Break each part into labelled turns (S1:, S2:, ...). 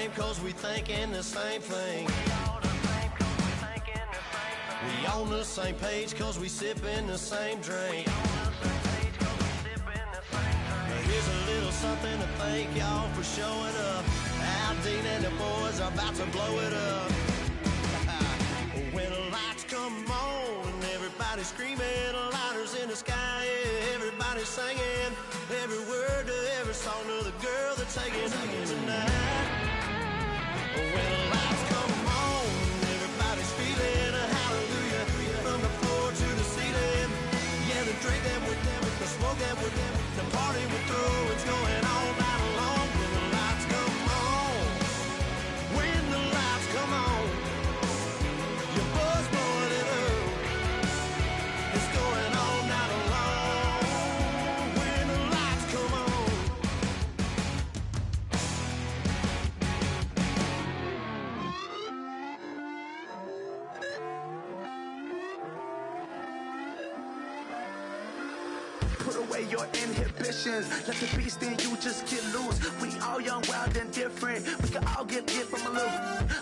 S1: same cause we thinking the same thing. We on the same page cause we sipping the same drink. Here's a little something to thank y'all for showing up. Al Dean and the boys are about to blow it up. When the lights come on and everybody's screaming, lighters in the sky, yeah, everybody's singing every word to every song to the girl they're taking tonight. When the lights come on, everybody's feeling a hallelujah from the floor to the ceiling. Yeah, the drink that we're down with, the smoke that we're down with, the party we're through, it's going all night long. When the lights come on, when the lights come on, your buzz blowing it up, it's going all night long. When the lights come on.
S2: Put away your inhibitions, let the beast in you just get loose. We all young, wild, and different. We can all get hit from a little.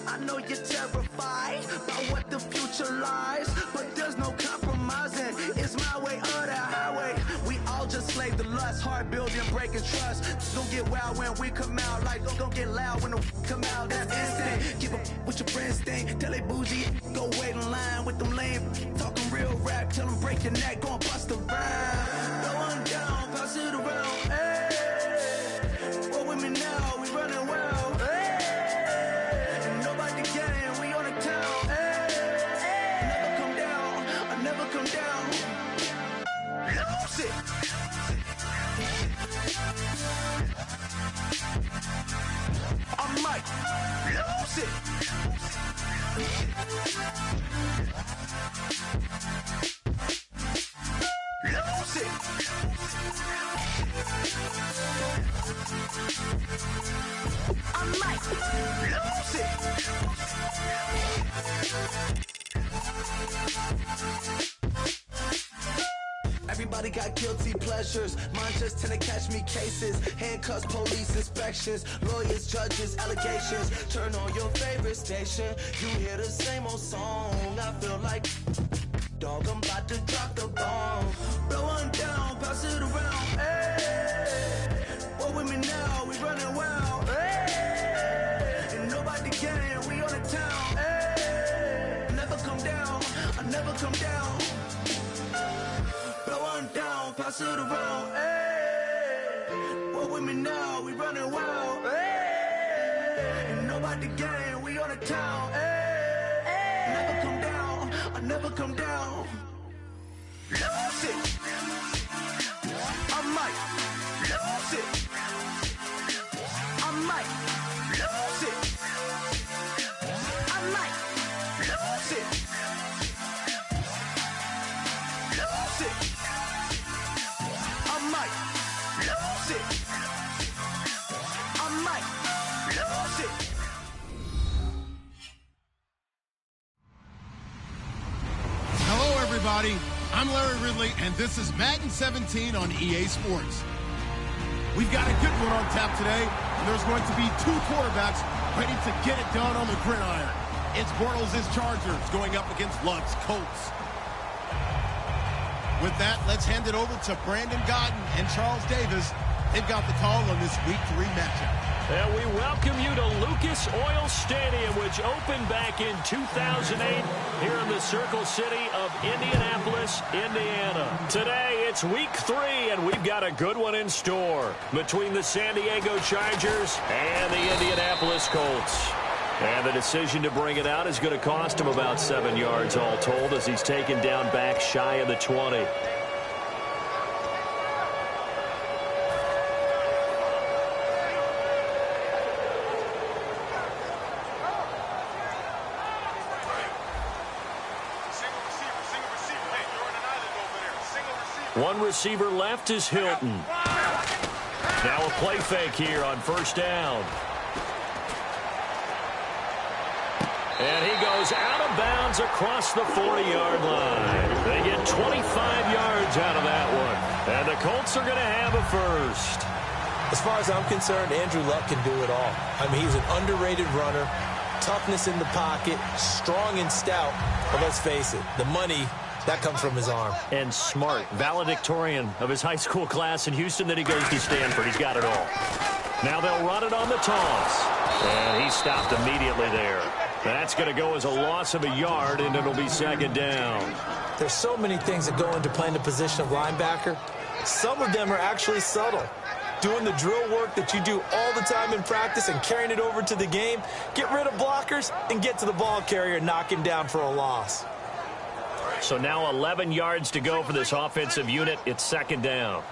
S2: I know you're terrified by what the future lies, but there's no compromising. It's my way or the highway. We all just slave the lust, heart building, breaking trust. Don't get wild when we come out, like don't get loud when the come out. That's instant. Keep up with your friends thing. Tell they bougie, go wait in line with them lame. Talking real rap, tell them break your neck, go and bust a rhyme. Going down, pass it around, hey. Roll with me now, we running wild, hey. And nobody can, we on the town, hey. Never come down, I never come down. Lose it. I might lose it. Lose it. I might lose it. Everybody got guilty pleasures. Mine just tend to catch me cases. Handcuffs, police inspections, lawyers, judges, allegations. Turn on your favorite station. You hear the same old song. I feel like dog, I'm about to drop the bomb. Blow one down, pass it around. Hey, roll with me now, we running wild. Hey, and nobody can, we on the town. Hey, never come down, I never come down. Blow one down, pass it around. Hey, roll with me now, we running wild. Hey, and nobody can, we on the town. Hey, never come down, I never come down. Lose it. I might lose it. I might lose it. I might lose it. Lose it. I might lose it. I might lose it.
S3: Hello, everybody. I'm Larry Ridley, and this is Madden 17 on EA Sports. We've got a good one on tap today, and there's going to be two quarterbacks ready to get it done on the gridiron. It's Bortles' Chargers going up against Luck's Colts. With that, let's hand it over to Brandon Godden and Charles Davis. They've got the call on this Week 3 matchup.
S4: And we welcome you to Lucas Oil Stadium, which opened back in 2008 here in the Circle City of Indianapolis, Indiana. Today, it's Week 3, and we've got a good one in store between the San Diego Chargers and the Indianapolis Colts. And the decision to bring it out is going to cost him about 7 yards all told as he's taken down back shy of the 20. One receiver left is Hilton. Now a play fake here on first down. And he goes out of bounds across the 40-yard line. They get 25 yards out of that one. And the Colts are going to have a first.
S5: As far as I'm concerned, Andrew Luck can do it all. I mean, he's an underrated runner, toughness in the pocket, strong and stout. But let's face it, the money, that comes from his arm.
S4: And smart, valedictorian of his high school class in Houston. Then he goes to Stanford. He's got it all. Now they'll run it on the toss. And he stopped immediately there. That's going to go as a loss of a yard, and it'll be second down.
S5: There's so many things that go into playing the position of linebacker. Some of them are actually subtle. Doing the drill work that you do all the time in practice and carrying it over to the game. Get rid of blockers and get to the ball carrier and knock him down for a loss.
S4: So now 11 yards to go for this offensive unit. It's second down.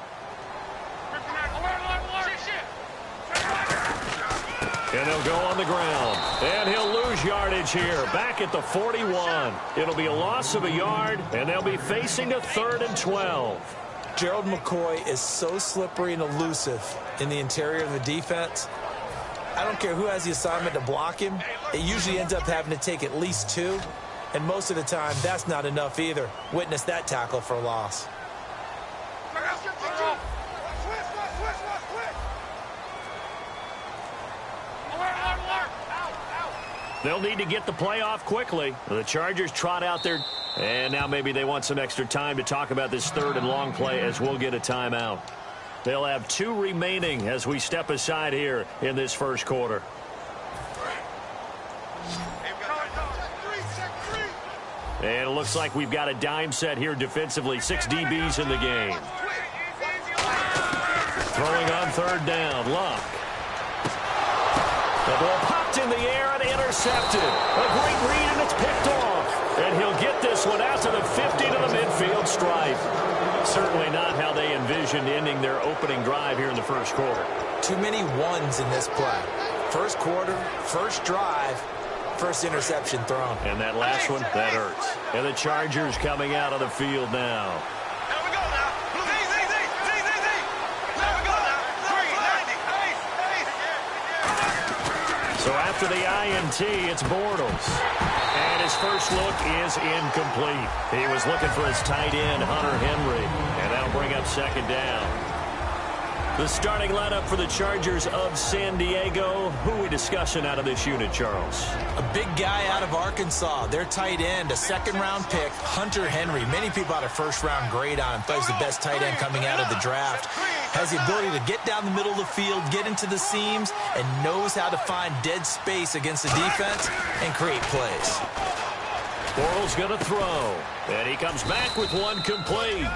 S4: And they'll go on the ground. And he'll lose yardage here. Back at the 41. It'll be a loss of a yard, and they'll be facing a 3rd and 12.
S5: Gerald McCoy is so slippery and elusive in the interior of the defense. I don't care who has the assignment to block him. It usually ends up having to take at least 2. And most of the time, that's not enough either. Witness that tackle for a loss.
S4: They'll need to get the play off quickly. The Chargers trot out there. And now maybe they want some extra time to talk about this 3rd and long play as we'll get a timeout. They'll have 2 remaining as we step aside here in this first quarter. And it looks like we've got a dime set here defensively. 6 DBs in the game. Throwing on 3rd down. Luck. The ball popped in the air and intercepted. A great read, and it's picked off. And he'll get this one out to the 50 to the midfield stripe. Certainly not how they envisioned ending their opening drive here in the first quarter.
S5: Too many ones in this play. First quarter, first drive, first interception thrown.
S4: And that last one, that hurts. And the Chargers coming out of the field now. So after the INT, it's Bortles. And his first look is incomplete. He was looking for his tight end, Hunter Henry. And that'll bring up second down. The starting lineup for the Chargers of San Diego. Who are we discussing out of this unit, Charles?
S5: A big guy out of Arkansas. Their tight end, a 2nd-round pick, Hunter Henry. Many people had a 1st-round grade on him. Thought he was the best tight end coming out of the draft. Has the ability to get down the middle of the field, get into the seams, and knows how to find dead space against the defense and create plays.
S4: Bortles going to throw. And he comes back with one complete.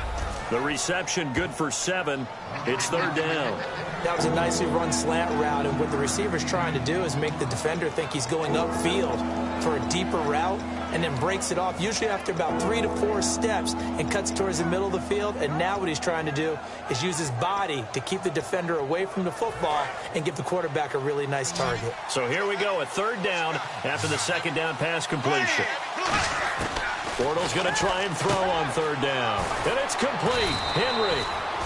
S4: The reception good for 7. It's 3rd down.
S5: That was a nicely run slant route, and what the receiver's trying to do is make the defender think he's going upfield for a deeper route, and then breaks it off, usually after about 3 to 4 steps, and cuts towards the middle of the field. And now what he's trying to do is use his body to keep the defender away from the football and give the quarterback a really nice target.
S4: So here we go, a 3rd down after the 2nd down pass completion. Bortles going to try and throw on 3rd down. And it's complete. Henry.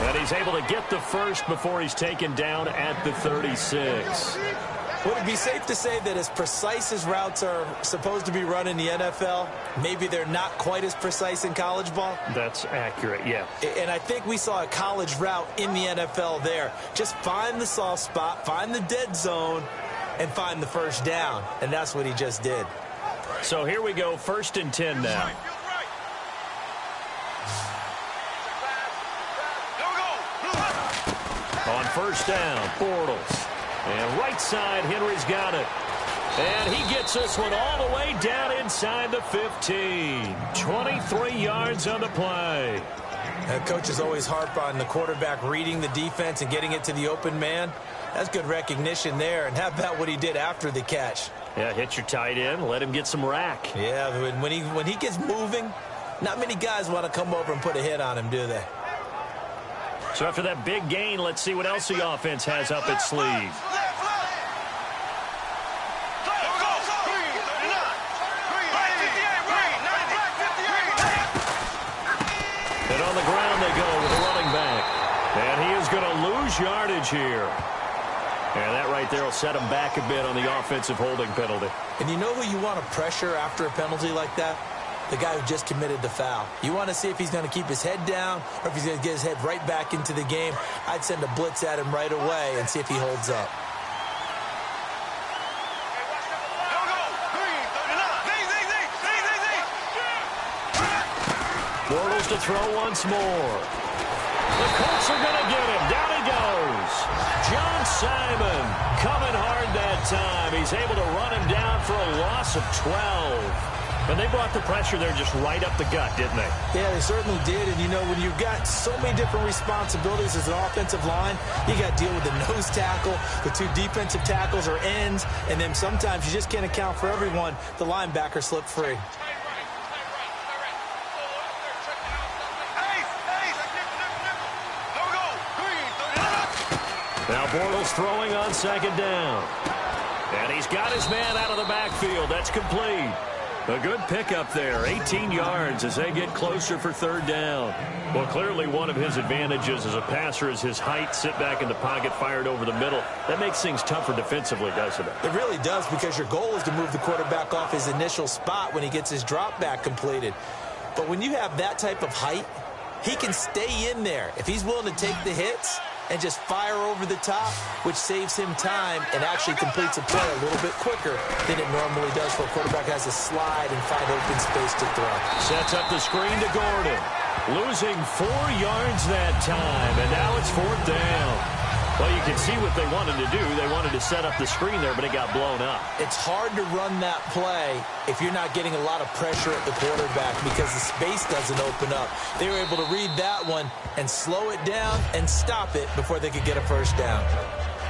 S4: And he's able to get the first before he's taken down at the 36.
S5: Would it be safe to say that as precise as routes are supposed to be run in the NFL, maybe they're not quite as precise in college ball?
S4: That's accurate, yeah.
S5: And I think we saw a college route in the NFL there. Just find the soft spot, find the dead zone, and find the first down. And that's what he just did.
S4: So here we go, 1st and 10 now. On 1st down, Bortles. And right side, Henry's got it. And he gets this one all the way down inside the 15. 23 yards on the play.
S5: Coaches always harp on the quarterback reading the defense and getting it to the open man. That's good recognition there. And how about what he did after the catch?
S4: Yeah, hit your tight end, let him get some rack.
S5: Yeah, when he gets moving, not many guys want to come over and put a hit on him, do they?
S4: So after that big gain, let's see what else the offense has up its sleeve. And on the ground they go with a running back. And he is going to lose yardage here. And that right there will set him back a bit on the offensive holding penalty.
S5: And you know who you want to pressure after a penalty like that? the guy who just committed the foul. You want to see if he's going to keep his head down or if he's going to get his head right back into the game. I'd send a blitz at him right away and see if he holds up.
S4: Bortles to throw once more. The Colts are going to get him. Down he goes. John Simon coming hard that time. He's able to run him down for a loss of 12. And they brought the pressure there just right up the gut, didn't they?
S5: Yeah, they certainly did. And, you know, when you've got so many different responsibilities as an offensive line, you got to deal with the nose tackle, the two defensive tackles or ends, and then sometimes you just can't account for everyone. The linebacker slipped free.
S4: Now Bortles throwing on second down. And he's got his man out of the backfield. That's complete. A good pickup there. 18 yards as they get closer for third down. Well, clearly one of his advantages as a passer is his height. Sit back in the pocket, fired over the middle. That makes things tougher defensively, doesn't it?
S5: It really does, because your goal is to move the quarterback off his initial spot when he gets his drop back completed. But when you have that type of height, he can stay in there. If he's willing to take the hits and just fire over the top, which saves him time and actually completes a play a little bit quicker than it normally does for a quarterback has to slide and find open space to throw.
S4: Sets up the screen to Gordon. Losing 4 yards that time, and now it's fourth down. Well, you can see what they wanted to do. They wanted to set up the screen there, but it got blown up.
S5: It's hard to run that play if you're not getting a lot of pressure at the quarterback because the space doesn't open up. They were able to read that one and slow it down and stop it before they could get a first down.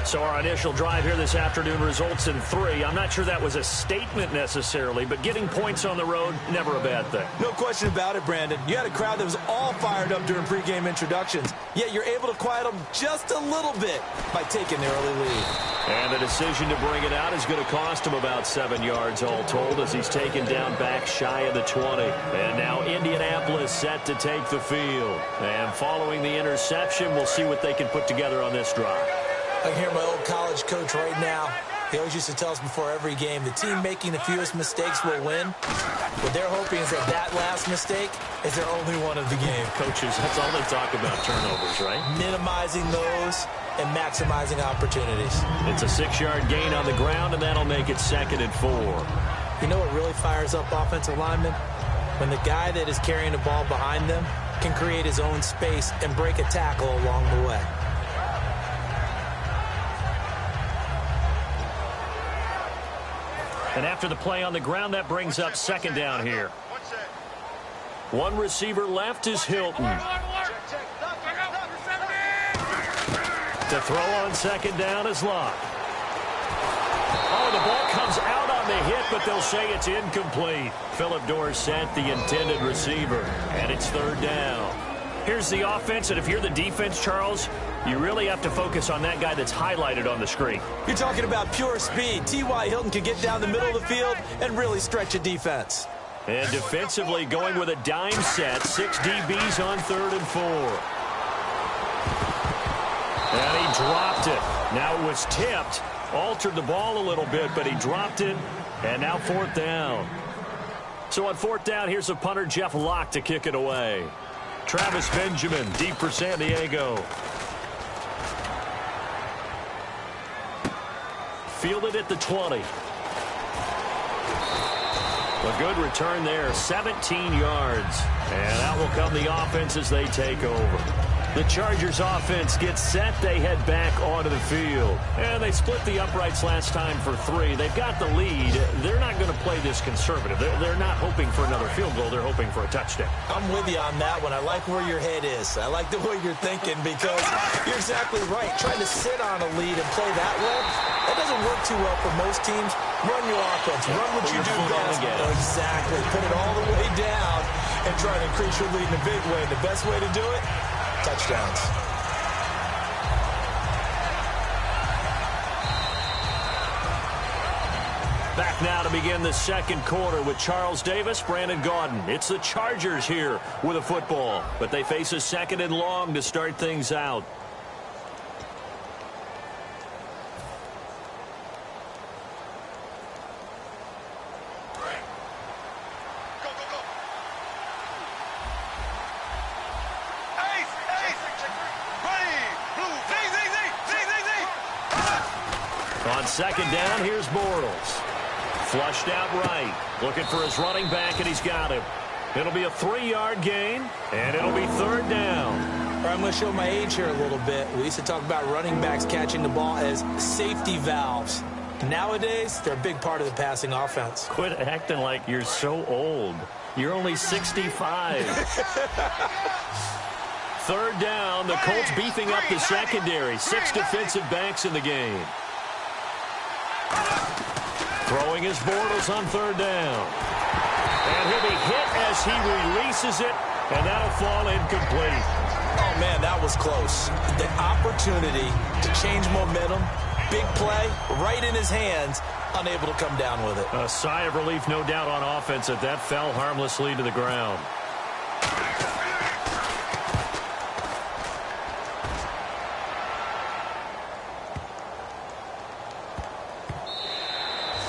S4: So our initial drive here this afternoon results in 3. I'm not sure that was a statement necessarily, but getting points on the road, never a bad thing.
S5: No question about it, Brandon. You had a crowd that was all fired up during pregame introductions, yet you're able to quiet them just a little bit by taking the early lead.
S4: And the decision to bring it out is going to cost him about 7 yards all told as he's taken down back shy of the 20. And now Indianapolis set to take the field. And following the interception, we'll see what they can put together on this drive.
S5: I can hear my old college coach right now. He always used to tell us before every game, the team making the fewest mistakes will win. What they're hoping is that that last mistake is their only one of the game.
S4: Coaches, that's all they talk about, turnovers, right?
S5: Minimizing those and maximizing opportunities.
S4: It's a 6-yard gain on the ground, and that'll make it 2nd and 4.
S5: You know what really fires up offensive linemen? When the guy that is carrying the ball behind them can create his own space and break a tackle along the way.
S4: And after the play on the ground, that brings up 2nd down here. One receiver left is Hilton. To throw on 2nd down is Locke. Oh, the ball comes out on the hit, but they'll say it's incomplete. Phillip Dorsett, the intended receiver, and it's 3rd down. Here's the offense, and if you're the defense, Charles, you really have to focus on that guy that's highlighted on the screen.
S5: You're talking about pure speed. T.Y. Hilton can get down the middle of the field and really stretch a defense.
S4: And defensively going with a dime set, 6 DBs on 3rd and 4. And he dropped it. Now it was tipped, altered the ball a little bit, but he dropped it, and now 4th down. So on 4th down, here's the punter, Jeff Locke, to kick it away. Travis Benjamin, deep for San Diego. Fielded at the 20. A good return there, 17 yards. And out will come the offense as they take over. The Chargers offense gets set. They head back onto the field. And they split the uprights last time for 3. They've got the lead. They're not going to play this conservative. They're not hoping for another field goal. They're hoping for a touchdown.
S5: I'm with you on that one. I like where your head is. I like the way you're thinking because you're exactly right. Trying to sit on a lead and play that way, that doesn't work too well for most teams. Run your offense. Run what you do best. Exactly. Put it all the way down and try to increase your lead in a big way. The best way to do it, touchdowns.
S4: Back now to begin the 2nd quarter with Charles Davis, Brandon Gaudin. It's the Chargers here with a football, but they face a 2nd and long to start things out. On second down, here's Bortles. Flushed out right. Looking for his running back, and he's got him. It'll be a 3-yard gain, and it'll be third down.
S5: All right, I'm going to show my age here a little bit. We used to talk about running backs catching the ball as safety valves. Nowadays, they're a big part of the passing offense.
S4: Quit acting like you're so old. You're only 65. Third down, the Colts beefing up the secondary. 6 defensive backs in the game. Throwing his Bortles on third down. And he'll be hit as he releases it, and that'll fall incomplete.
S5: Oh, man, that was close. The opportunity to change momentum, big play, right in his hands, unable to come down with it.
S4: A sigh of relief, no doubt, on offense that fell harmlessly to the ground.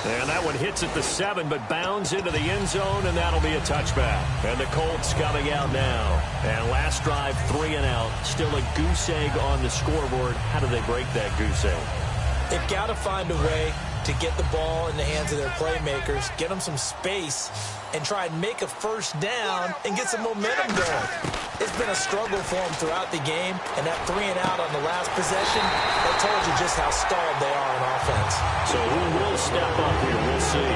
S4: And that one hits at the 7, but bounds into the end zone, and that'll be a touchback. And the Colts coming out now. And last drive, 3 and out. Still a goose egg on the scoreboard. How do they break that goose egg?
S5: They've got to find a way to get the ball in the hands of their playmakers, get them some space, and try and make a first down and get some momentum going. It's been a struggle for them throughout the game, and that 3 and out on the last possession, that told you just how stalled they are on offense.
S4: So who will step up here? We'll see.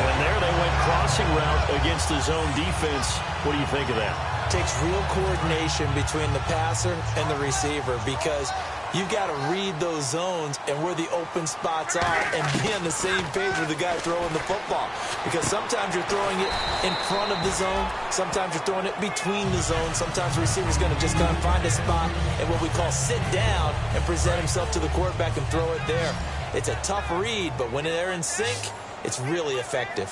S4: And there they went crossing route against the zone defense. What do you think of that?
S5: It takes real coordination between the passer and the receiver because you've got to read those zones and where the open spots are and be on the same page with the guy throwing the football. Because sometimes you're throwing it in front of the zone. Sometimes you're throwing it between the zones. Sometimes the receiver's going to just kind of find a spot and what we call sit down and present himself to the quarterback and throw it there. It's a tough read, but when they're in sync, it's really effective.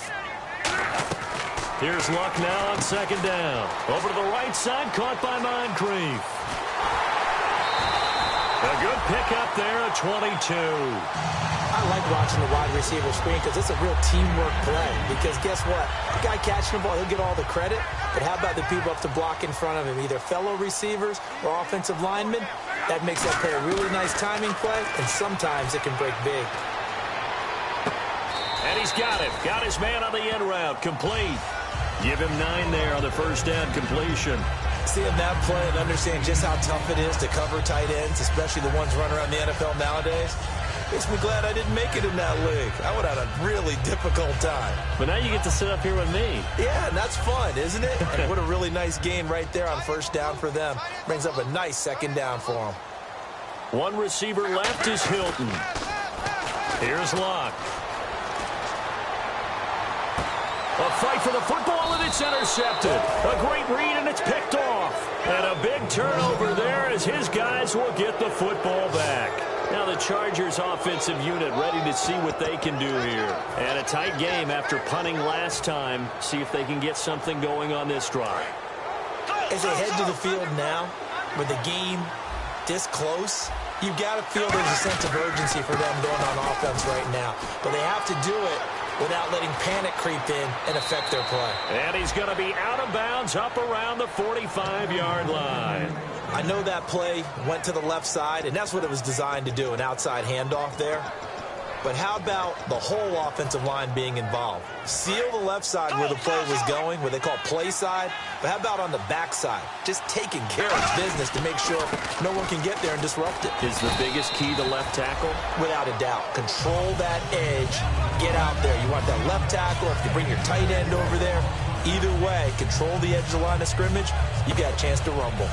S4: Here's Luck now on second down. Over to the right side, caught by Moncrief. A good pickup there at 22.
S5: I like watching the wide receiver screen because it's a real teamwork play. Because guess what? The guy catching the ball, he'll get all the credit. But how about the people up to block in front of him, either fellow receivers or offensive linemen? That makes that play a really nice timing play, and sometimes it can break big.
S4: And he's got it. Got his man on the end route. Complete. Give him 9 there on the first down completion.
S5: Seeing that play and understanding just how tough it is to cover tight ends, especially the ones running around the NFL nowadays, makes me glad I didn't make it in that league. I would have had a really difficult time.
S4: But now you get to sit up here with me.
S5: Yeah, and that's fun, isn't it? And what a really nice gain right there on first down for them. Brings up a nice second down for them.
S4: One receiver left is Hilton. Here's Luck. A fight for the football, and it's intercepted. A great read, and it's picked off. And a big turnover there as his guys will get the football back. Now the Chargers offensive unit ready to see what they can do here. And a tight game after punting last time. See if they can get something going on this drive.
S5: As they head to the field now, with the game this close, you've got to feel there's a sense of urgency for them going on offense right now. But they have to do it without letting panic creep in and affect their play.
S4: And he's going to be out of bounds up around the 45-yard line.
S5: I know that play went to the left side, and that's what it was designed to do, an outside handoff there. But how about the whole offensive line being involved? Seal the left side where the play was going, what they call play side. But how about on the back side? Just taking care of business to make sure no one can get there and disrupt it.
S4: Is the biggest key to left tackle?
S5: Without a doubt. Control that edge. Get out there. You want that left tackle. If you bring your tight end over there, either way, control the edge of the line of scrimmage, you got a chance to rumble.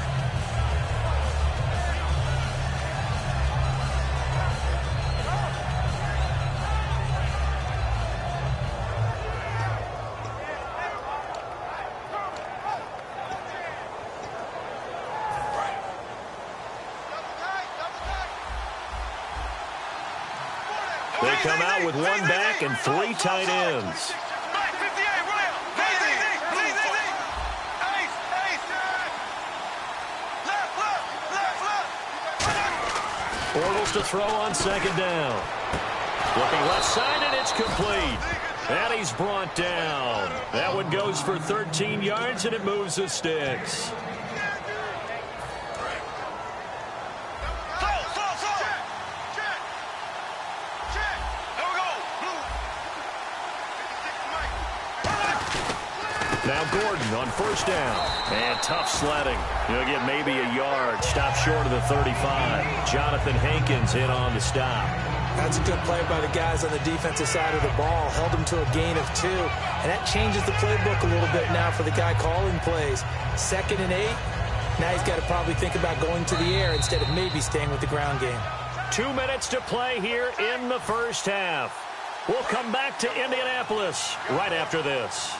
S4: They come out with one back and 3 tight ends. Bortles to throw on second down. Looking left side, and it's complete. And he's brought down. That one goes for 13 yards, and it moves the sticks. Now Gordon on first down. And tough sledding. He'll get maybe a yard. Stop short of the 35. Jonathan Hankins in on the stop.
S5: That's a good play by the guys on the defensive side of the ball. Held them to a gain of 2. And that changes the playbook a little bit now for the guy calling plays. 2nd and 8. Now he's got to probably think about going to the air instead of maybe staying with the ground game.
S4: 2 minutes to play here in the first half. We'll come back to Indianapolis right after this.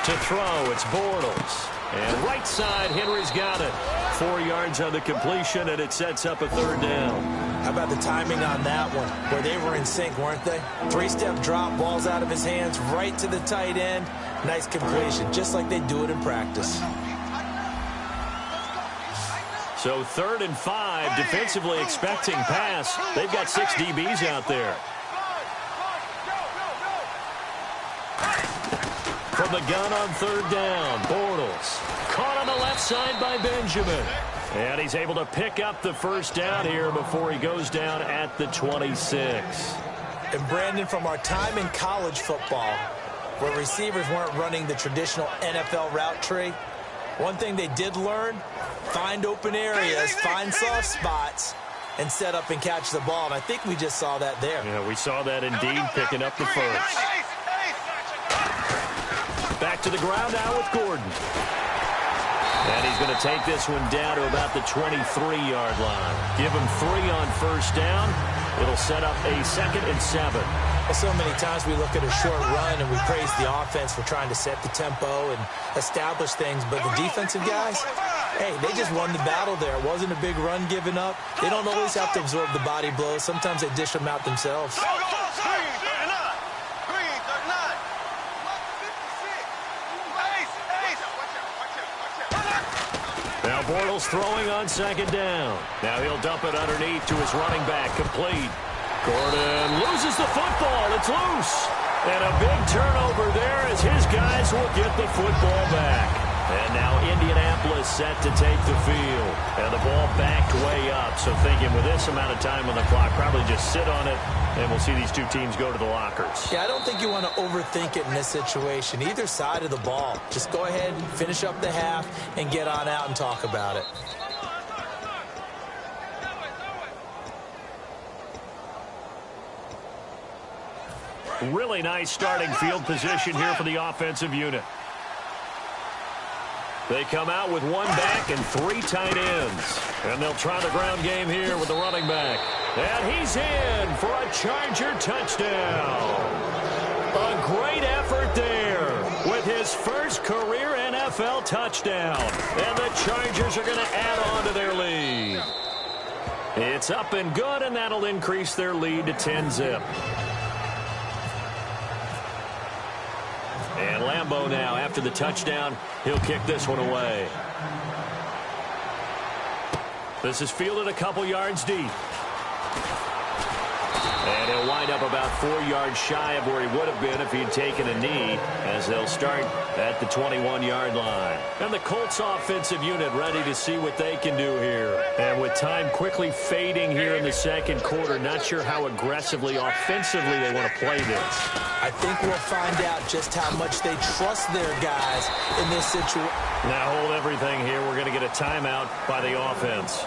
S4: To throw, it's Bortles. And right side, Henry's got it. 4 yards on the completion, and it sets up a 3rd down.
S5: How about the timing on that one, where they were in sync, weren't they? 3-step drop, ball's out of his hands, right to the tight end. Nice completion, just like they do it in practice.
S4: So 3rd and 5, defensively expecting pass. They've got 6 DBs out there. From the gun on 3rd down, Bortles. Caught on the left side by Benjamin. And he's able to pick up the 1st down here before he goes down at the 26.
S5: And Brandon, from our time in college football, where receivers weren't running the traditional NFL route tree, one thing they did learn, find open areas, find soft spots, and set up and catch the ball. And I think we just saw that there.
S4: Yeah, we saw that indeed, picking up the 1st. Back to the ground now with Gordon. And he's going to take this one down to about the 23-yard line. Give him 3 on 1st down. It'll set up a 2nd and 7.
S5: So many times we look at a short run and we praise the offense for trying to set the tempo and establish things. But the defensive guys, hey, they just won the battle there. It wasn't a big run given up. They don't always have to absorb the body blows. Sometimes they dish them out themselves.
S4: Now Bortles throwing on 2nd down. Now he'll dump it underneath to his running back. Complete. Gordon loses the football. It's loose. And a big turnover there as his guys will get the football back. And now Indianapolis set to take the field. And the ball backed way up. So thinking with this amount of time on the clock, probably just sit on it, and we'll see these 2 teams go to the lockers.
S5: Yeah, I don't think you want to overthink it in this situation. Either side of the ball. Just go ahead, finish up the half, and get on out and talk about it.
S4: Really nice starting field position here for the offensive unit. They come out with 1 back and 3 tight ends. And they'll try the ground game here with the running back. And he's in for a Charger touchdown. A great effort there with his first career NFL touchdown. And the Chargers are going to add on to their lead. It's up and good, and that'll increase their lead to 10-zip. And Lambeau now, after the touchdown, he'll kick this one away. This is fielded a couple yards deep. And he'll wind up about 4 yards shy of where he would have been if he'd taken a knee, as they'll start at the 21-yard line. And the Colts offensive unit ready to see what they can do here. And with time quickly fading here in the 2nd quarter, not sure how aggressively, offensively they want to play this.
S5: I think we'll find out just how much they trust their guys in this situation.
S4: Now hold everything here. We're going to get a timeout by the offense.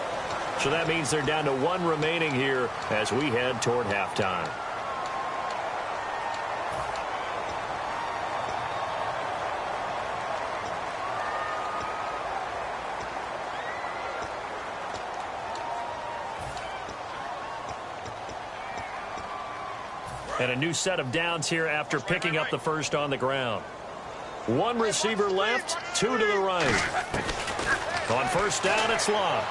S4: So that means they're down to 1 remaining here as we head toward halftime. And a new set of downs here after picking up the first on the ground. 1 receiver left, 2 to the right. On first down, it's Love.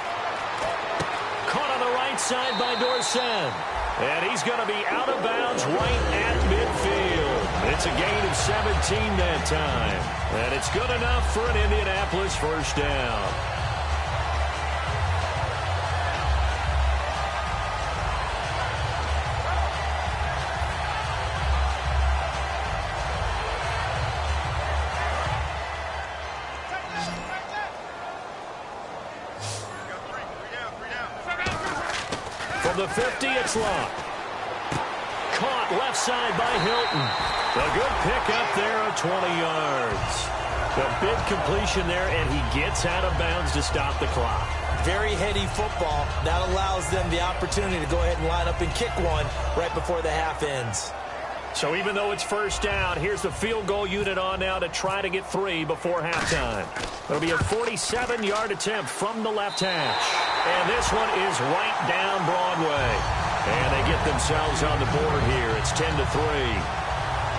S4: Caught on the right side by Dorsett. And he's going to be out of bounds right at midfield. It's a gain of 17 that time. And it's good enough for an Indianapolis first down. From the 50, it's Love. Caught left side by Hilton. A good pickup there of 20 yards. A big completion there, and he gets out of bounds to stop the clock.
S5: Very heady football. That allows them the opportunity to go ahead and line up and kick one right before the half ends.
S4: So even though it's first down, here's the field goal unit on now to try to get 3 before halftime. It'll be a 47-yard attempt from the left hash. And this one is right down Broadway. And they get themselves on the board here. It's 10-3.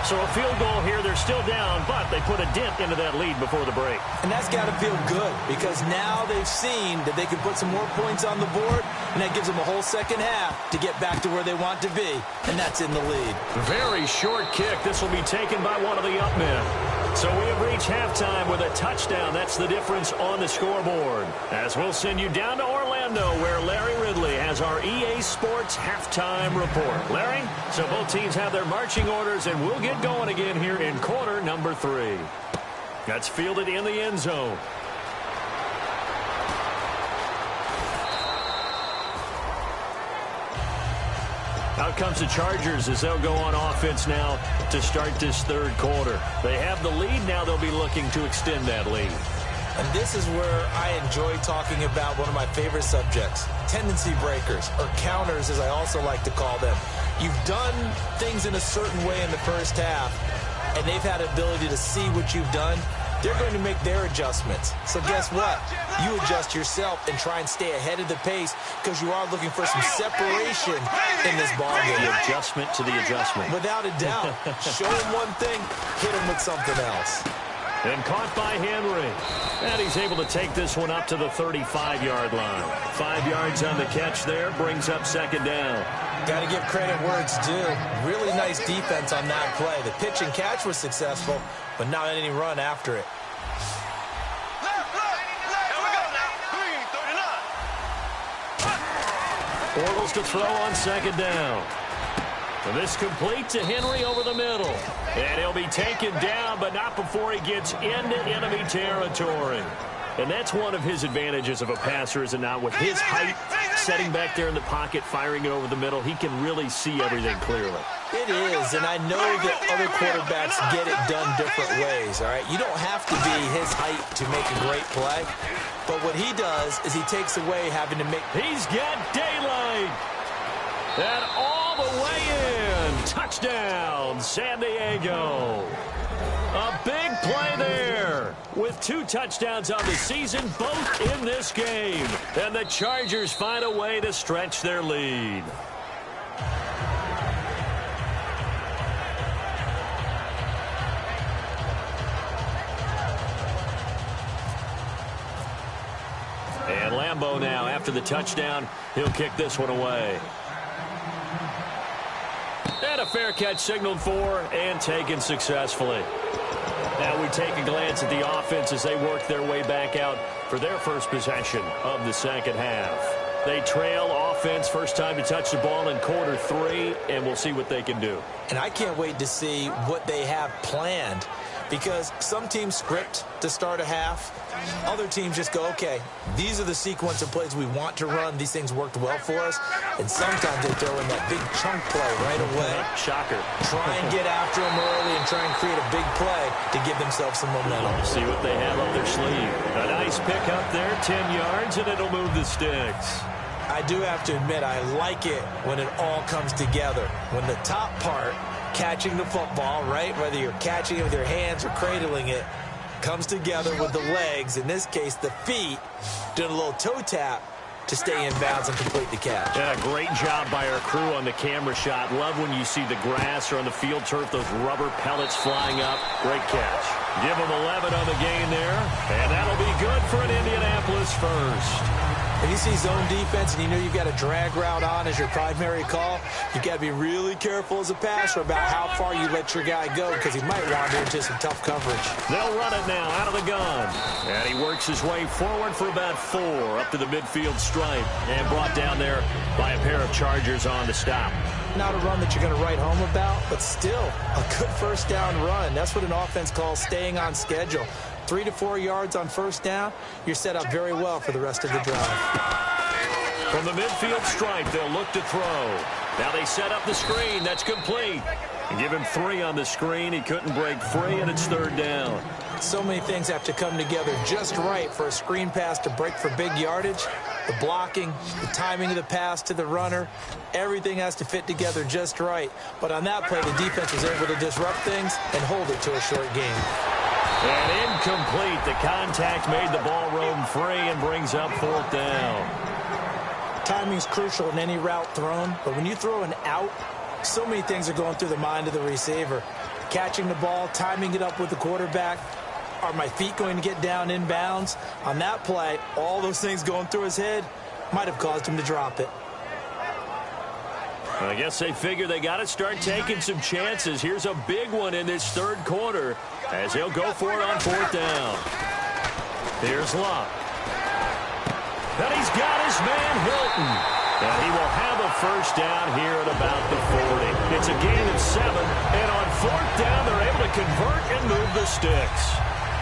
S4: So a field goal here, they're still down, but they put a dent into that lead before the break.
S5: And that's got to feel good because now they've seen that they can put some more points on the board, and that gives them a whole second half to get back to where they want to be, and that's in the lead.
S4: Very short kick. This will be taken by one of the up men. So we have reached halftime with a touchdown. That's the difference on the scoreboard. As we'll send you down to Orlando, where Larry Ridley has our EA Sports halftime report. Larry, so both teams have their marching orders, and we'll get going again here in quarter number 3. That's fielded in the end zone. Out comes the Chargers as they'll go on offense now to start this third quarter. They have the lead. Now they'll be looking to extend that lead.
S5: And this is where I enjoy talking about one of my favorite subjects, tendency breakers, or counters as I also like to call them. You've done things in a certain way in the first half, and they've had ability to see what you've done. They're going to make their adjustments. So guess what? You adjust yourself and try and stay ahead of the pace because you are looking for some separation in this ball game.
S4: The adjustment to the adjustment.
S5: Without a doubt. Show him one thing, hit him with something else.
S4: And caught by Henry. And he's able to take this one up to the 35-yard line. 5 yards on the catch there, brings up second down.
S5: Got to give credit where it's due. Really nice defense on that play. The pitch and catch was successful, but not any run after it.
S4: Bortles to throw on second down. And this complete to Henry over the middle. And he'll be taken down, but not before he gets into enemy territory. And that's one of his advantages of a passer, is it not? With his height, setting back there in the pocket, firing it over the middle, he can really see everything clearly.
S5: It is, and I know that other quarterbacks get it done different ways, all right? You don't have to be his height to make a great play, but what he does is he takes away having to make...
S4: He's got daylight! And all the way in! Touchdown, San Diego! A big play there with 2 touchdowns on the season, both in this game. And the Chargers find a way to stretch their lead. And Lambeau now, after the touchdown, he'll kick this one away. And a fair catch signaled for and taken successfully. Now we take a glance at the offense as they work their way back out for their first possession of the second half. They trail offense, first time to touch the ball in quarter 3, and we'll see what they can do.
S5: And I can't wait to see what they have planned, because some teams script to start a half. Other teams just go, okay, these are the sequence of plays we want to run. These things worked well for us. And sometimes they throw in that big chunk play right away.
S4: Shocker.
S5: Try and get after them early and try and create a big play to give themselves some momentum.
S4: See what they have up their sleeve. A nice pick up there, 10 yards, and it'll move the sticks.
S5: I do have to admit, I like it when it all comes together. When the top part, catching the football, right, whether you're catching it with your hands or cradling it, comes together with the legs, in this case the feet, doing a little toe tap to stay in bounds and complete the catch.
S4: Yeah, great job by our crew on the camera shot. Love when you see the grass or on the field turf, those rubber pellets flying up. Great catch. Give them 11 on the gain there, and that'll be good for an Indianapolis first.
S5: When you see zone defense and you know you've got a drag route on as your primary call, you've got to be really careful as a passer about how far you let your guy go, because he might wander into some tough coverage.
S4: They'll run it now out of the gun. And he works his way forward for about 4 up to the midfield stripe, and brought down there by a pair of Chargers on the stop.
S5: Not a run that you're going to write home about, but still a good first down run. That's what an offense calls staying on schedule. 3 to 4 yards on first down, you're set up very well for the rest of the drive.
S4: From the midfield stripe, they'll look to throw. Now they set up the screen. That's complete. And give him 3 on the screen. He couldn't break free, and it's 3rd down.
S5: So many things have to come together just right for a screen pass to break for big yardage. The blocking, the timing of the pass to the runner, everything has to fit together just right. But on that play, the defense was able to disrupt things and hold it to a short game.
S4: And incomplete. The contact made the ball roam free and brings up 4th down.
S5: Timing's crucial in any route thrown, but when you throw an out, so many things are going through the mind of the receiver. Catching the ball, timing it up with the quarterback. Are my feet going to get down inbounds? On that play, all those things going through his head might have caused him to drop it.
S4: I guess they figure they got to start taking some chances. Here's a big one in this 3rd quarter as he'll go for it on 4th down. Here's Luck. And he's got his man Hilton. And he will have a 1st down here at about the 40. It's a gain of 7. And on 4th down, they're able to convert and move the sticks.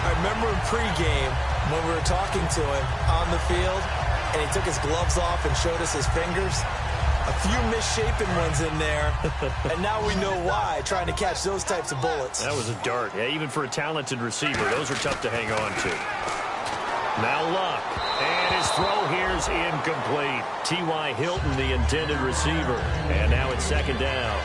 S5: I remember in pregame when we were talking to him on the field, and he took his gloves off and showed us his fingers. A few misshapen ones in there, and now we know why, trying to catch those types of bullets.
S4: That was a dart. Yeah, even for a talented receiver, those are tough to hang on to. Now Luck, and his throw here's incomplete. T.Y. Hilton, the intended receiver, and now it's 2nd down.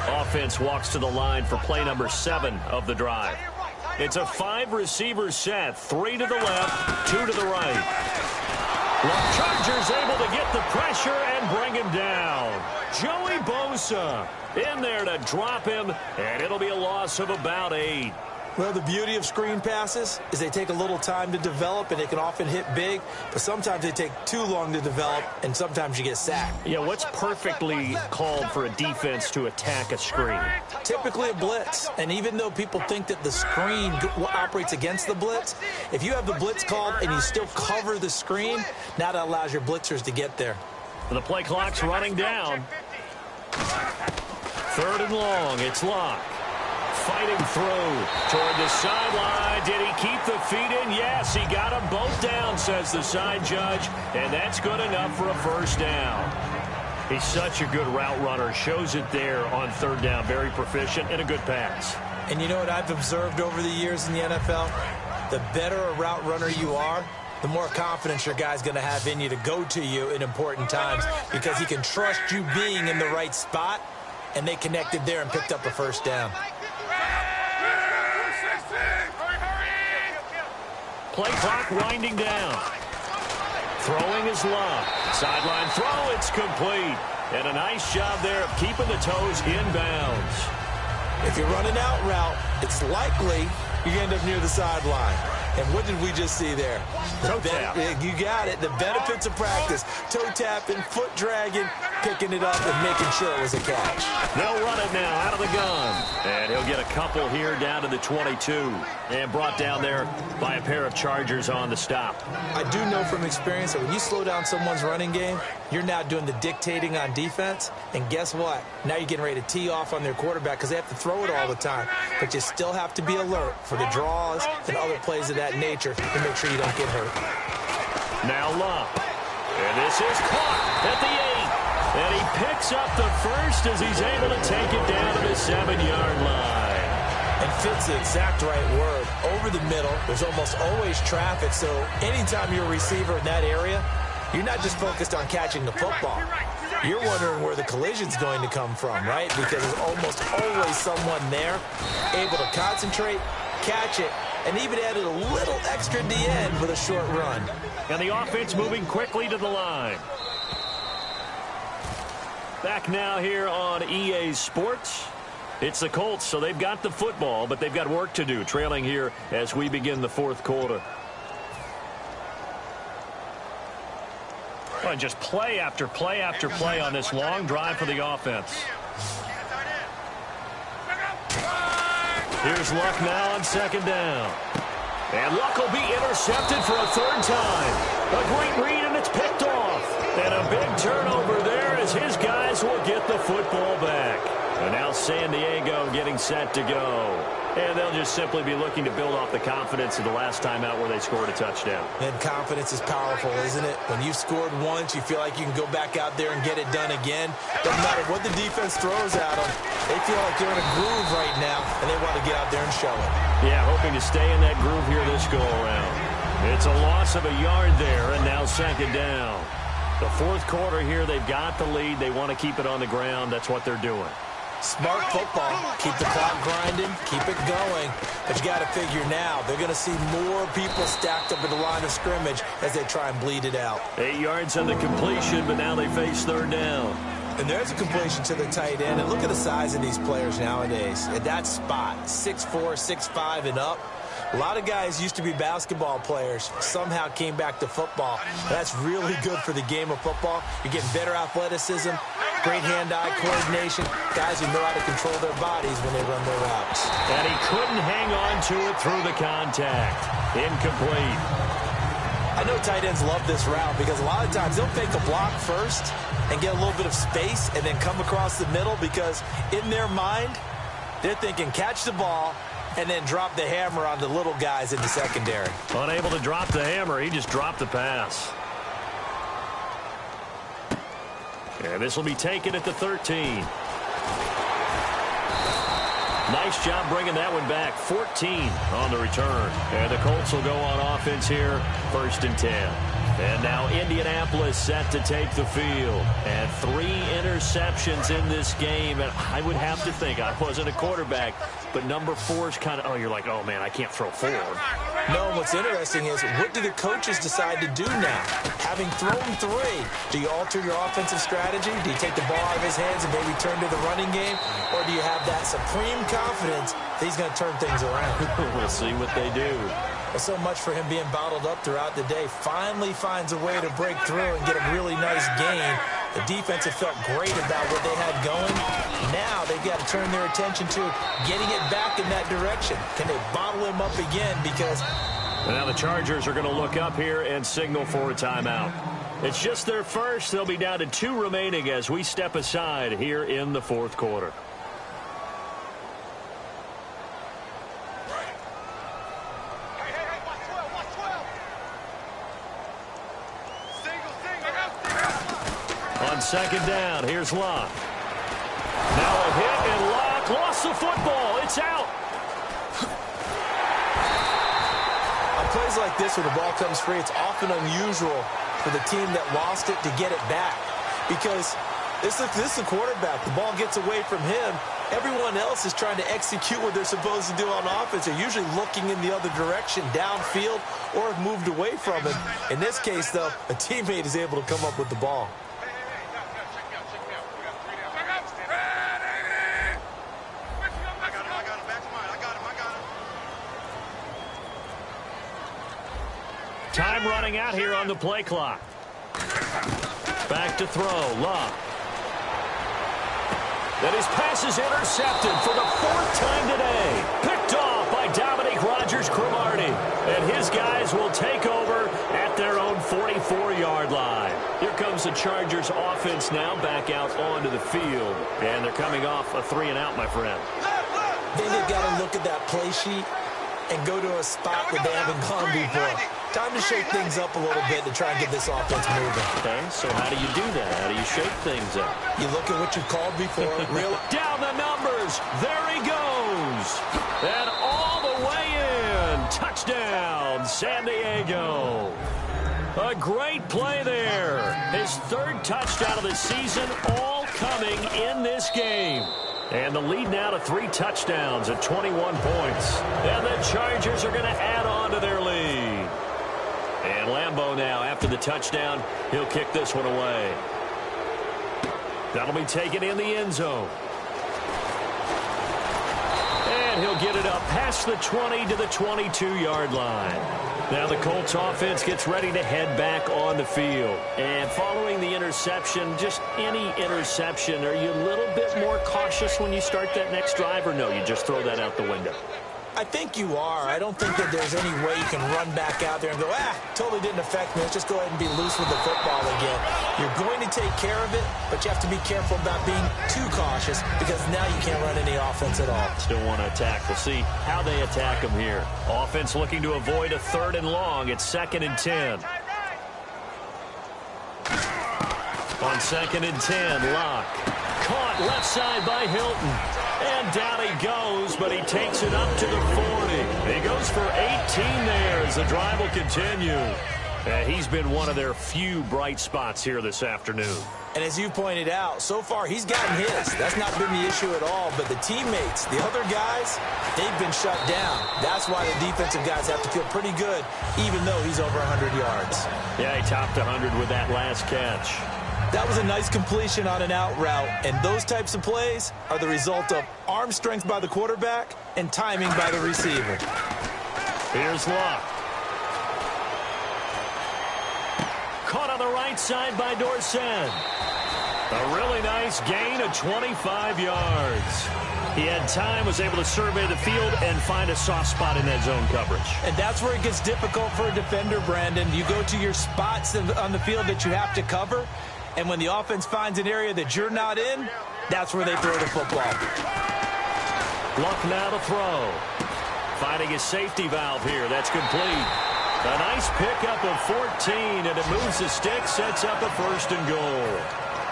S4: Offense walks to the line for play number 7 of the drive. It's a 5-receiver set, 3 to the left, 2 to the right. Chargers able to get the pressure and bring him down. Joey Bosa in there to drop him, and it'll be a loss of about 8.
S5: Well, the beauty of screen passes is they take a little time to develop, and they can often hit big, but sometimes they take too long to develop, and sometimes you get sacked.
S4: Yeah, what's perfectly called for a defense to attack a screen?
S5: Typically a blitz, and even though people think that the screen operates against the blitz, if you have the blitz called and you still cover the screen, now that allows your blitzers to get there.
S4: The play clock's running down. 3rd and long, it's Luck. Fighting through toward the sideline. Did he keep the feet in? Yes, he got them both down, says the side judge, and that's good enough for a 1st down. He's such a good route runner. Shows it there on 3rd down. Very proficient and a good pass.
S5: And you know what I've observed over the years in the NFL? The better a route runner you are, the more confidence your guy's going to have in you to go to you in important times because he can trust you being in the right spot, and they connected there and picked up a 1st down.
S4: Play clock winding down. Throwing is Luck. Sideline throw, it's complete. And a nice job there of keeping the toes inbounds.
S5: If you run an out route, it's likely you end up near the sideline. And what did we just see there?
S4: Toe tap.
S5: You got it. The benefits of practice. Toe tapping, foot dragging, picking it up, and making sure it was a catch.
S4: They'll run it now out of the gun. And he'll get a couple here down to the 22. And brought down there by a pair of Chargers on the stop.
S5: I do know from experience that when you slow down someone's running game, you're now doing the dictating on defense. And guess what? Now you're getting ready to tee off on their quarterback because they have to throw it all the time. But you still have to be alert for the draws and other plays of that nature to make sure you don't get hurt.
S4: Now Luck. And this is caught at the 8. And he picks up the 1st as he's able to take it down to the 7-yard line.
S5: And fits the exact right word. Over the middle, there's almost always traffic, so anytime you're a receiver in that area, you're not just focused on catching the football. You're wondering where the collision's going to come from, right? Because there's almost always someone there able to concentrate, catch it, and even added a little extra at the end with a short run.
S4: And the offense moving quickly to the line. Back now here on EA Sports. It's the Colts, so they've got the football, but they've got work to do, trailing here as we begin the 4th quarter. Well, just play after play after play on this long drive for the offense. Here's Luck now on 2nd down. And Luck will be intercepted for a third time. A great read, and it's picked off. And a big turnover there as his guys will get the football back. And now San Diego getting set to go. And they'll just simply be looking to build off the confidence of the last time out where they scored a touchdown.
S5: And confidence is powerful, isn't it? When you've scored once, you feel like you can go back out there and get it done again. Doesn't matter what the defense throws at them. They feel like they're in a groove right now, and they want to get out there and show it.
S4: Yeah, hoping to stay in that groove here this go-around. It's a loss of a yard there, and now second down. The fourth quarter here, they've got the lead. They want to keep it on the ground. That's what they're doing.
S5: Smart football. Keep the clock grinding. Keep it going. But you got to figure now, they're going to see more people stacked up at the line of scrimmage as they try and bleed it out.
S4: 8 yards on the completion, but now they face third down.
S5: And there's a completion to the tight end. And look at the size of these players nowadays. At that spot, 6'4", 6'5", and up. A lot of guys used to be basketball players, somehow came back to football. That's really good for the game of football. You're getting better athleticism, great hand-eye coordination, guys who know how to control their bodies when they run their routes.
S4: And he couldn't hang on to it through the contact. Incomplete.
S5: I know tight ends love this route because a lot of times they'll fake a block first and get a little bit of space and then come across the middle because in their mind, they're thinking catch the ball and then drop the hammer on the little guys in the secondary.
S4: Unable to drop the hammer, he just dropped the pass. And this will be taken at the 13. Nice job bringing that one back. 14 on the return. And the Colts will go on offense here, 1st and 10. And now Indianapolis set to take the field. And 3 interceptions in this game. And I would have to think, I wasn't a quarterback, but number 4 is kind of, oh, you're like, oh, man, I can't throw 4.
S5: No, what's interesting is, what do the coaches decide to do now? Having thrown 3, do you alter your offensive strategy? Do you take the ball out of his hands and maybe turn to the running game? Or do you have that supreme confidence that he's going to turn things around?
S4: We'll see what they do.
S5: There's so much for him being bottled up throughout the day. Finally finds a way to break through and get a really nice gain. The defense have felt great about what they had going. Now they've got to turn their attention to getting it back in that direction. Can they bottle him up again? Because
S4: now the Chargers are going to look up here and signal for a timeout. It's just their first. They'll be down to 2 remaining as we step aside here in the fourth quarter. On second down, here's Luck. Now a hit, and Luck lost the football. It's out.
S5: On plays like this where the ball comes free, it's often unusual for the team that lost it to get it back. Because this is the quarterback. The ball gets away from him. Everyone else is trying to execute what they're supposed to do on offense. They're usually looking in the other direction, downfield, or have moved away from him. In this case, though, a teammate is able to come up with the ball.
S4: Time running out here on the play clock. Back to throw, Luck. And his pass is intercepted for the 4th time today. Picked off by Dominique Rodgers-Cromartie. And his guys will take over at their own 44-yard line. Here comes the Chargers offense now back out onto the field. And they're coming off a 3-and-out, my friend.
S5: Then they've got to look at that play sheet and go to a spot where they haven't gone before. Time to shake things up a little bit to try and get this offense moving.
S4: Okay, so how do you do that? How do you shake things up?
S5: You look at what you called before. Really?
S4: Down the numbers. There he goes. And all the way in. Touchdown, San Diego. A great play there. His 3rd touchdown of the season, all coming in this game. And the lead now to 3 touchdowns at 21 points. And the Chargers are going to add on to their lead. And Lambeau now, after the touchdown, he'll kick this one away. That'll be taken in the end zone. And he'll get it up past the 20 to the 22-yard line. Now the Colts offense gets ready to head back on the field. And following the interception, just any interception, are you a little bit more cautious when you start that next drive, or no, you just throw that out the window?
S5: I think you are. I don't think that there's any way you can run back out there and go, totally didn't affect me. Let's just go ahead and be loose with the football again. You're going to take care of it, but you have to be careful about being too cautious because now you can't run any offense at all.
S4: Still want to attack. We'll see how they attack them here. Offense looking to avoid a 3rd and long. It's 2nd and 10. On 2nd and 10, Locke. Caught left side by Hilton. And down he goes, but he takes it up to the 40. He goes for 18 there as the drive will continue. He's been one of their few bright spots here this afternoon.
S5: And as you pointed out, so far he's gotten his. That's not been the issue at all. But the teammates, the other guys, they've been shut down. That's why the defensive guys have to feel pretty good, even though he's over 100 yards.
S4: Yeah, he topped 100 with that last catch.
S5: That was a nice completion on an out route, and those types of plays are the result of arm strength by the quarterback and timing by the receiver.
S4: Here's Locke. Caught on the right side by Dorsett. A really nice gain of 25 yards. He had time, was able to survey the field and find a soft spot in that zone coverage.
S5: And that's where it gets difficult for a defender, Brandon. You go to your spots on the field that you have to cover, and when the offense finds an area that you're not in, that's where they throw the football.
S4: Luck now to throw. Finding his safety valve here. That's complete. A nice pickup of 14, and it moves the stick, sets up a 1st and goal.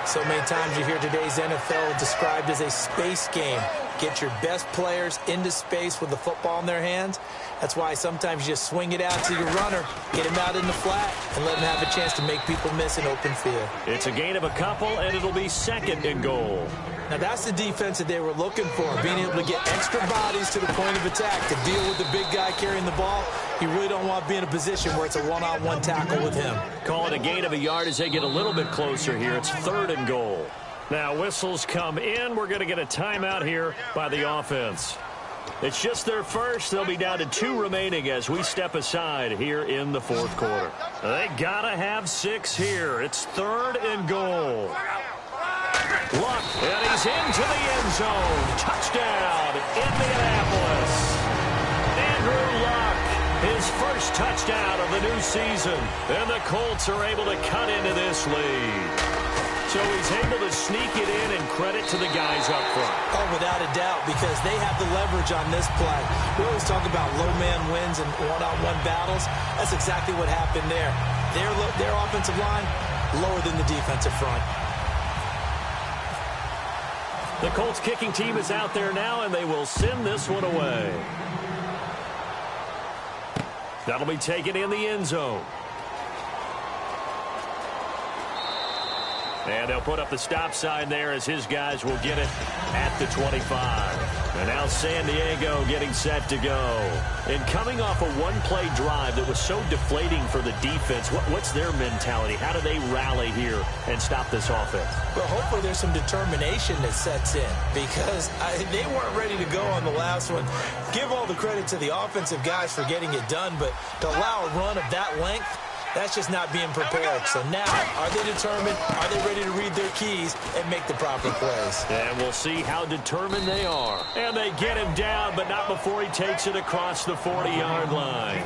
S5: So many times you hear today's NFL described as a space game. Get your best players into space with the football in their hands. That's why sometimes you just swing it out to your runner, get him out in the flat, and let him have a chance to make people miss an open field.
S4: It's a gain of a couple, and it'll be 2nd and goal.
S5: Now, that's the defense that they were looking for, being able to get extra bodies to the point of attack to deal with the big guy carrying the ball. You really don't want to be in a position where it's a one-on-one tackle with him.
S4: Call it a gain of a yard as they get a little bit closer here. It's 3rd and goal. Now, whistles come in. We're going to get a timeout here by the offense. It's just their first. They'll be down to 2 remaining as we step aside here in the 4th quarter. They got to have 6 here. It's 3rd and goal. Luck, and he's into the end zone. Touchdown, Indianapolis. Andrew Luck, his first touchdown of the new season. And the Colts are able to cut into this lead. So he's able to sneak it in, and credit to the guys up front.
S5: Oh, without a doubt, because they have the leverage on this play. We always talk about low man wins and one-on-one battles. That's exactly what happened there. Their offensive line, lower than the defensive front.
S4: The Colts kicking team is out there now, and they will send this one away. That'll be taken in the end zone. And they'll put up the stop sign there as his guys will get it at the 25. And now San Diego getting set to go. And coming off a one-play drive that was so deflating for the defense, what's their mentality? How do they rally here and stop this offense?
S5: Well, hopefully there's some determination that sets in because they weren't ready to go on the last one. Give all the credit to the offensive guys for getting it done, but to allow a run of that length, that's just not being prepared. So now, are they determined? Are they ready to read their keys and make the proper plays?
S4: And we'll see how determined they are. And they get him down, but not before he takes it across the 40-yard line.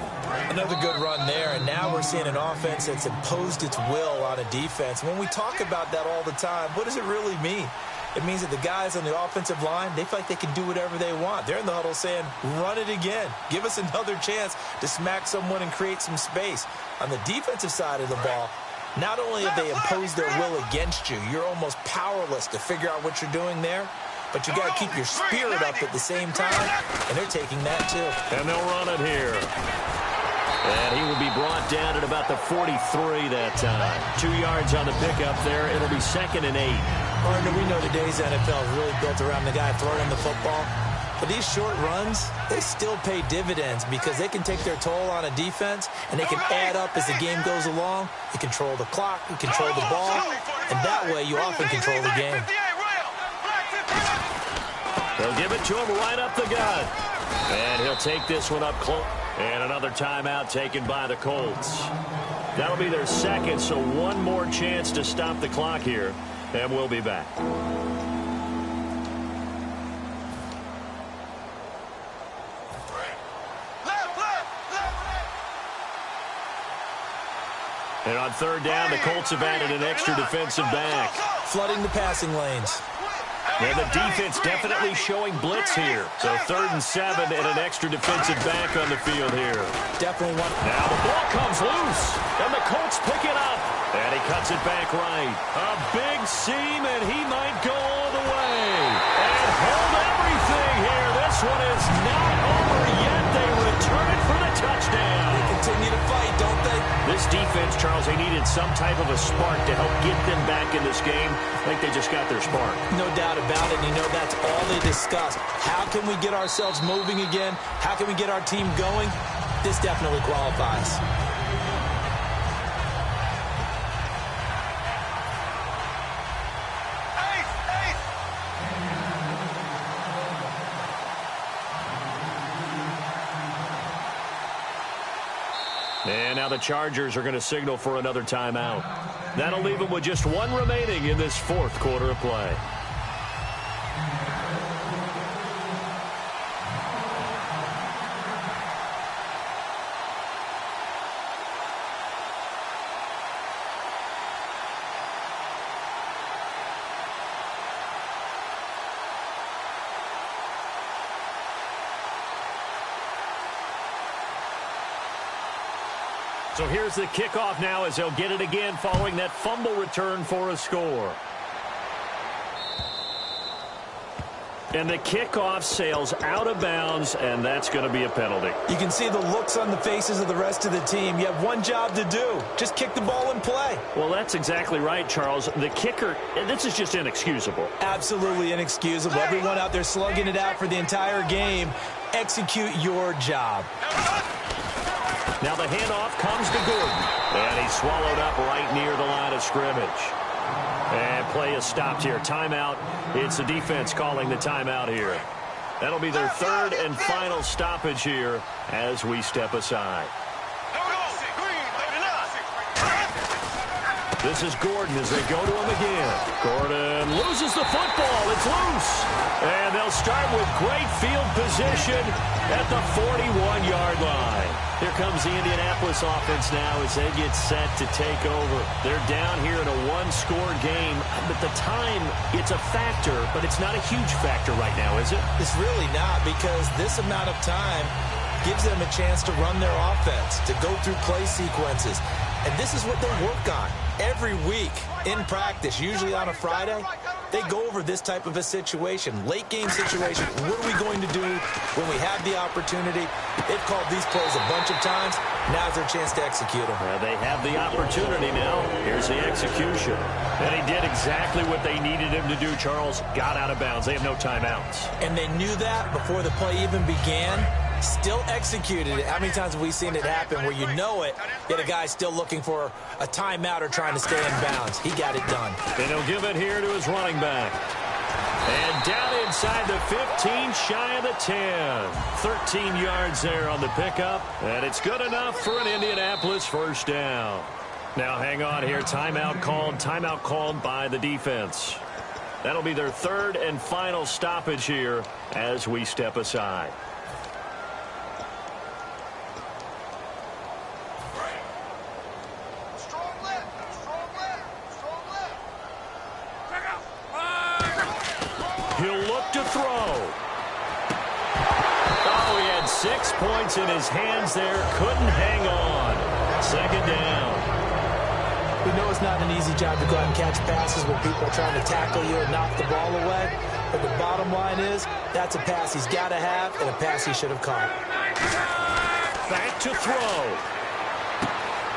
S5: Another good run there, and now we're seeing an offense that's imposed its will on a defense. When we talk about that all the time, what does it really mean? It means that the guys on the offensive line, they feel like they can do whatever they want. They're in the huddle saying, run it again. Give us another chance to smack someone and create some space. On the defensive side of the ball, not only have they imposed their will against you, you're almost powerless to figure out what you're doing there, but you got to keep your spirit up at the same time, and they're taking that too.
S4: And they'll run it here. And he will be brought down at about the 43 that time. 2 yards on the pickup there. It'll be 2nd and 8.
S5: Partner, we know today's NFL is really built around the guy throwing the football. But these short runs, they still pay dividends because they can take their toll on a defense and they can add up as the game goes along. You control the clock, you control the ball, and that way you often control the game.
S4: They'll give it to him right up the gut. And he'll take this one up close. And another timeout taken by the Colts. That'll be their second, so one more chance to stop the clock here. And we'll be back. And on third down, the Colts have added an extra defensive back.
S5: Flooding the passing lanes.
S4: And the defense definitely showing blitz here. So 3rd and 7 and an extra defensive back on the field here.
S5: Definitely one.
S4: Now the ball comes loose, and the Colts pick it up. And he cuts it back right. A big seam, and he might go all the way. And hold everything here. This one is not over yet. They return it for the touchdown.
S5: They continue to fight, don't they?
S4: This defense, Charles, they needed some type of a spark to help get them back in this game. I think they just got their spark.
S5: No doubt about it. You know, that's all they discussed. How can we get ourselves moving again? How can we get our team going? This definitely qualifies.
S4: And now the Chargers are going to signal for another timeout. That'll leave them with just one remaining in this 4th quarter of play. So here's the kickoff now as they'll get it again following that fumble return for a score. And the kickoff sails out of bounds, and that's going to be a penalty.
S5: You can see the looks on the faces of the rest of the team. You have one job to do. Just kick the ball and play.
S4: Well, that's exactly right, Charles. The kicker, this is just inexcusable.
S5: Absolutely inexcusable. Everyone out there slugging it out for the entire game. Execute your job.
S4: Now the handoff comes to Gordon. And he's swallowed up right near the line of scrimmage. And play is stopped here. Timeout. It's the defense calling the timeout here. That'll be their 3rd and final stoppage here as we step aside. This is Gordon as they go to him again. Gordon loses the football. It's loose. And they'll start with great field position at the 41-yard line. Here comes the Indianapolis offense now as they get set to take over. They're down here in a one-score game. But the time, it's a factor, but it's not a huge factor right now, is it?
S5: It's really not, because this amount of time gives them a chance to run their offense, to go through play sequences. And this is what they work on every week in practice, usually on a Friday. They go over this type of a situation, late game situation. What are we going to do when we have the opportunity? They've called these plays a bunch of times. Now's their chance to execute them.
S4: They have the opportunity now. Here's the execution. And he did exactly what they needed him to do, Charles. Got out of bounds. They have no timeouts.
S5: And they knew that before the play even began. Still executed it. How many times have we seen it happen where you know it, yet a guy's still looking for a timeout or trying to stay in bounds? He got it done.
S4: And he'll give it here to his running back. And down inside the 15, shy of the 10. 13 yards there on the pickup. And it's good enough for an Indianapolis first down. Now hang on here. Timeout called by the defense. That'll be their 3rd and final stoppage here as we step aside. He'll look to throw. Oh, he had 6 points in his hands there. Couldn't hang on. 2nd down.
S5: We know it's not an easy job to go out and catch passes when people are trying to tackle you and knock the ball away. But the bottom line is, that's a pass he's got to have and a pass he should have caught.
S4: Back to throw.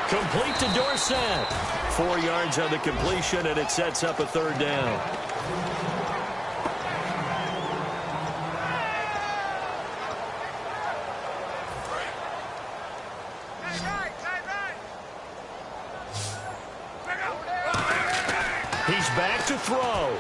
S4: Complete to Dorsett. 4 yards on the completion, and it sets up a 3rd down. He's back to throw.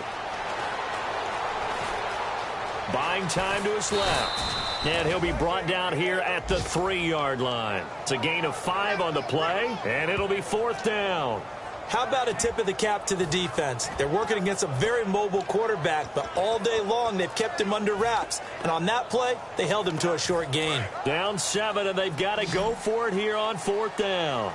S4: Buying time to his left. And he'll be brought down here at the 3-yard line. It's a gain of 5 on the play, and it'll be 4th down.
S5: How about a tip of the cap to the defense? They're working against a very mobile quarterback, but all day long they've kept him under wraps. And on that play, they held him to a short gain.
S4: Down 7, and they've got to go for it here on 4th down.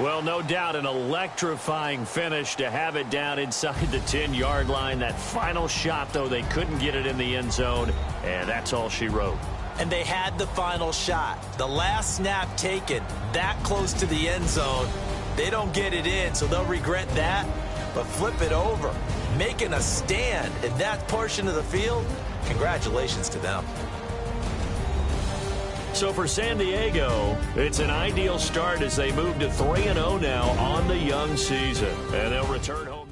S4: Well, no doubt an electrifying finish to have it down inside the 10-yard line. That final shot, though, they couldn't get it in the end zone, and that's all she wrote.
S5: And they had the final shot. The last snap taken that close to the end zone. They don't get it in, so they'll regret that. But flip it over, making a stand in that portion of the field, congratulations to them.
S4: So for San Diego, it's an ideal start as they move to 3-0 now on the young season. And they'll return home.